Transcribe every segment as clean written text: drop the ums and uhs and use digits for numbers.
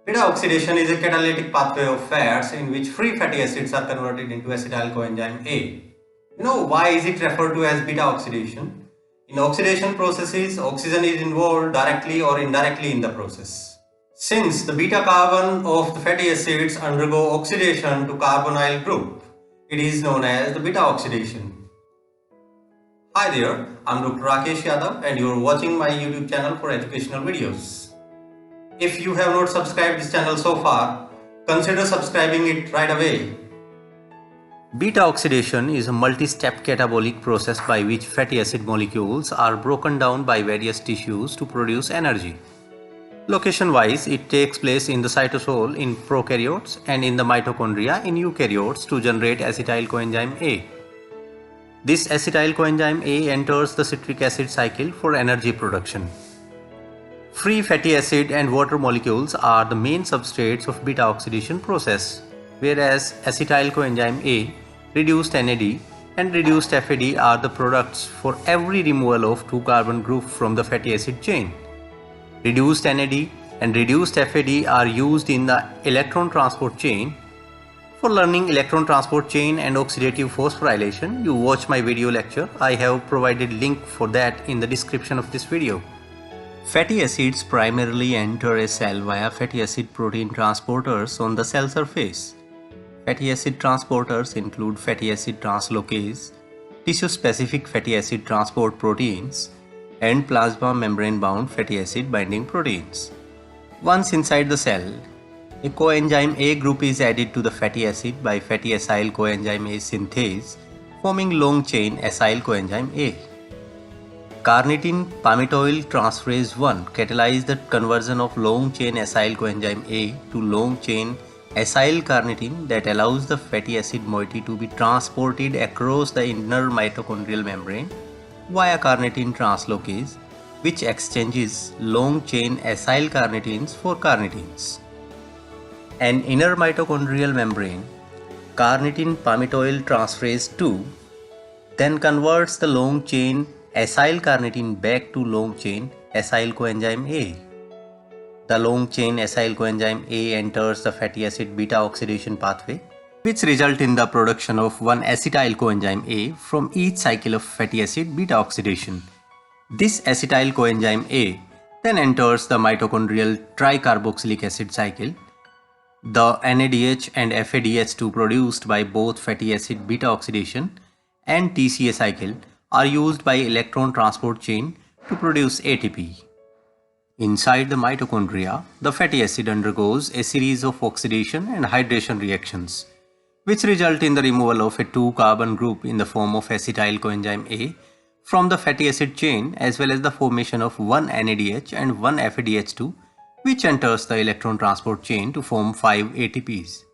Beta oxidation is a catalytic pathway of fats in which free fatty acids are converted into acetyl coenzyme A. Why is it referred to as beta oxidation? In oxidation processes, oxygen is involved directly or indirectly in the process. Since the beta carbon of the fatty acids undergo oxidation to carbonyl group, it is known as the beta oxidation. Hi there, I'm Dr. Rakesh Yadav and you're watching my YouTube channel for educational videos. If you have not subscribed this channel so far, consider subscribing it right away. Beta oxidation is a multi-step catabolic process by which fatty acid molecules are broken down by various tissues to produce energy. Location-wise, it takes place in the cytosol in prokaryotes and in the mitochondria in eukaryotes to generate acetyl coenzyme A. This acetyl coenzyme A enters the citric acid cycle for energy production. Free fatty acid and water molecules are the main substrates of beta oxidation process, whereas acetyl coenzyme A, reduced NAD, and reduced FAD are the products for every removal of 2-carbon group from the fatty acid chain. Reduced NAD and reduced FAD are used in the electron transport chain. For learning electron transport chain and oxidative phosphorylation, you watch my video lecture. I have provided link for that in the description of this video. Fatty acids primarily enter a cell via fatty acid protein transporters on the cell surface. Fatty acid transporters include fatty acid translocase, tissue-specific fatty acid transport proteins, and plasma membrane-bound fatty acid binding proteins. Once inside the cell, a coenzyme A group is added to the fatty acid by fatty acyl coenzyme A synthase, forming long-chain acyl coenzyme A. Carnitine palmitoyl transferase 1 catalyzes the conversion of long-chain acyl coenzyme A to long-chain acyl carnitine that allows the fatty acid moiety to be transported across the inner mitochondrial membrane via carnitine translocase, which exchanges long-chain acyl carnitines for carnitines. An inner mitochondrial membrane, carnitine palmitoyl transferase 2, then converts the long-chain acyl carnitine back to long-chain acyl coenzyme A. The long-chain acyl coenzyme A enters the fatty acid beta oxidation pathway, which result in the production of one acetyl coenzyme A from each cycle of fatty acid beta oxidation. This acetyl coenzyme A then enters the mitochondrial tricarboxylic acid cycle. The NADH and FADH2 produced by both fatty acid beta oxidation and TCA cycle are used by electron transport chain to produce ATP. Inside the mitochondria, the fatty acid undergoes a series of oxidation and hydration reactions, which result in the removal of a 2-carbon group in the form of acetyl coenzyme A from the fatty acid chain, as well as the formation of one NADH and one FADH2, which enters the electron transport chain to form 5 ATPs.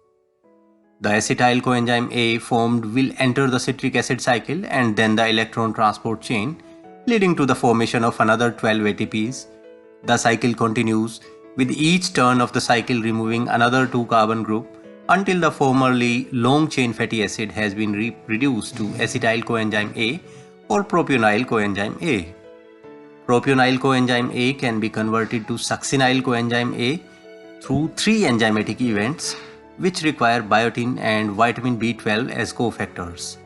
The acetyl coenzyme A formed will enter the citric acid cycle and then the electron transport chain, leading to the formation of another 12 ATPs. The cycle continues, with each turn of the cycle removing another 2-carbon group until the formerly long-chain fatty acid has been reduced to acetyl coenzyme A or propionyl coenzyme A. Propionyl coenzyme A can be converted to succinyl coenzyme A through 3 enzymatic events, which require biotin and vitamin B12 as cofactors.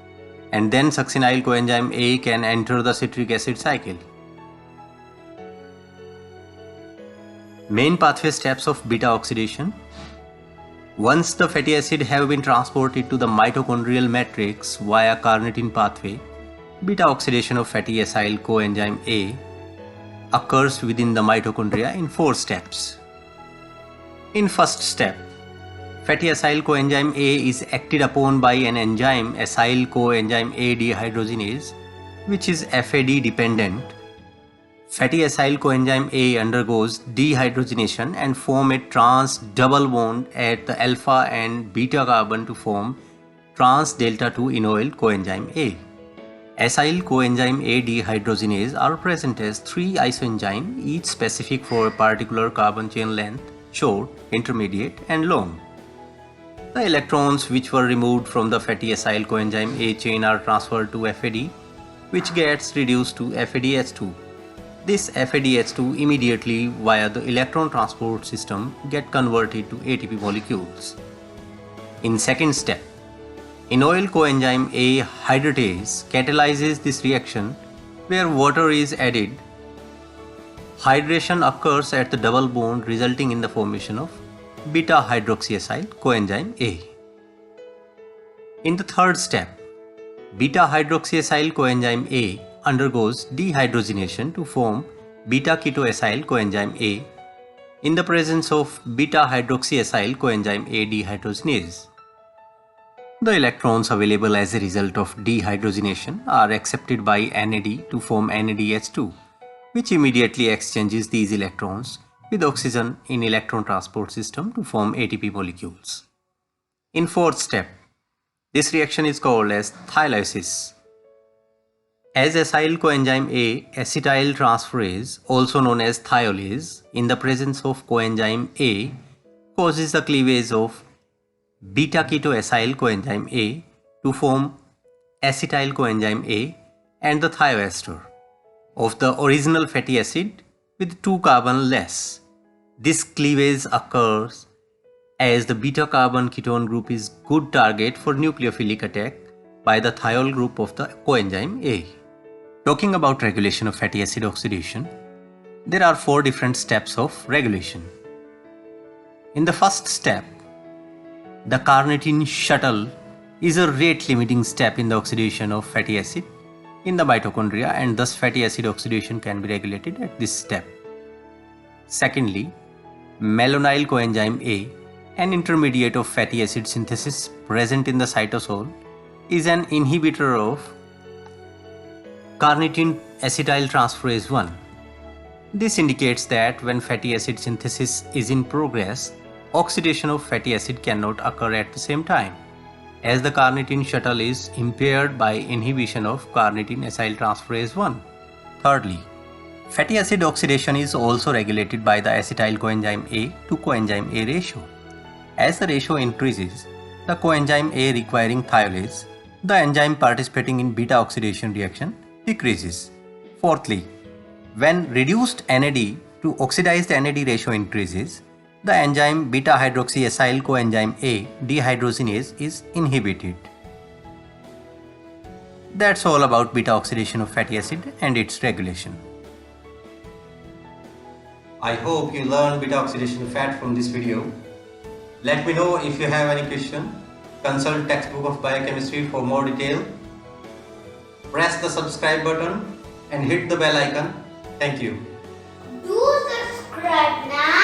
And then succinyl coenzyme A can enter the citric acid cycle. Main pathway steps of beta oxidation. Once the fatty acid have been transported to the mitochondrial matrix via carnitine pathway, beta oxidation of fatty acyl coenzyme A occurs within the mitochondria in 4 steps. In first step, fatty acyl coenzyme A is acted upon by an enzyme acyl coenzyme A dehydrogenase, which is FAD dependent. Fatty acyl coenzyme A undergoes dehydrogenation and form a trans double bond at the alpha and beta carbon to form trans delta 2 enoyl coenzyme A. Acyl coenzyme A dehydrogenase are present as 3 isoenzymes, each specific for a particular carbon chain length, short, intermediate, and long. The electrons which were removed from the fatty acyl coenzyme A chain are transferred to FAD, which gets reduced to FADH2. This FADH2 immediately via the electron transport system get converted to ATP molecules. In second step, enoyl coenzyme A hydratase catalyzes this reaction where water is added. Hydration occurs at the double bond resulting in the formation of beta hydroxyacyl coenzyme A. In the third step, beta hydroxyacyl coenzyme A undergoes dehydrogenation to form beta ketoacyl coenzyme A in the presence of beta hydroxyacyl coenzyme A dehydrogenase. The electrons available as a result of dehydrogenation are accepted by NAD to form NADH2, which immediately exchanges these electrons with oxygen in electron transport system to form ATP molecules. In fourth step, this reaction is called as thiolysis. As acyl coenzyme A acetyl transferase, also known as thiolase, in the presence of coenzyme A, causes the cleavage of beta ketoacyl coenzyme A to form acetyl coenzyme A and the thioester of the original fatty acid with 2 carbon less. This cleavage occurs as the beta carbon ketone group is good target for nucleophilic attack by the thiol group of the coenzyme A. Talking about regulation of fatty acid oxidation, there are 4 different steps of regulation. In the first step, the carnitine shuttle is a rate limiting step in the oxidation of fatty acid in the mitochondria, and thus fatty acid oxidation can be regulated at this step. Secondly, malonyl coenzyme A, an intermediate of fatty acid synthesis present in the cytosol, is an inhibitor of carnitine acetyltransferase 1. This indicates that when fatty acid synthesis is in progress, oxidation of fatty acid cannot occur at the same time, as the carnitine shuttle is impaired by inhibition of carnitine acetyltransferase 1. Thirdly, fatty acid oxidation is also regulated by the acetyl coenzyme A to coenzyme A ratio. As the ratio increases, the coenzyme A requiring thiolase, the enzyme participating in beta oxidation reaction, decreases. Fourthly, when reduced NAD to oxidized NAD ratio increases, the enzyme beta hydroxyacyl coenzyme A dehydrogenase is inhibited. That's all about beta oxidation of fatty acid and its regulation. I hope you learned beta oxidation of fat from this video. Let me know if you have any question. Consult textbook of biochemistry for more detail. Press the subscribe button and hit the bell icon. Thank you. Do subscribe now.